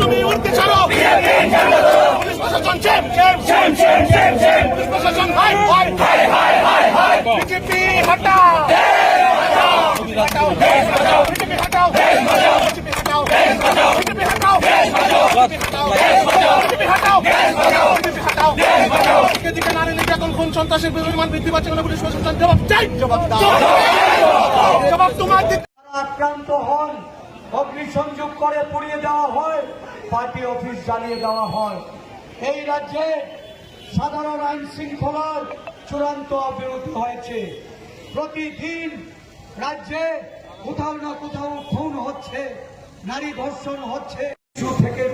তুমি উঠতে ছাড়ো, পুলিশ প্রশাসন shame shame shame shame shame shame, police প্রশাসন হাই হাই হাই হাই হাই হাই, বিজেপি হটাও, বিজেপি হটাও, বিজেপি হটাও, বিজেপি হটাও, বিজেপি হটাও, বিজেপি হটাও, বিজেপি হটাও। এদিকে নারী নির্যাতন, খুন, সন্ত্রাসের পরিমাণ বৃদ্ধি পাচ্ছে কেন? পুলিশ প্রশাসন জবাব চাই, জবাব দাও, জবাব তোমার দিতে। আক্রান্ত হন, অগ্নিসংযোগ করে পুড়িয়ে দেওয়া হয়, পার্টি অফিস জ্বালিয়ে দেওয়া হয়। এই রাজ্যে সাধারণ আইন শৃঙ্খলার চূড়ান্ত অবনতি হয়েছে। প্রতিদিন রাজ্যে কোথাও না কোথাও খুন হচ্ছে, নারী ধর্ষণ হচ্ছে। থেকে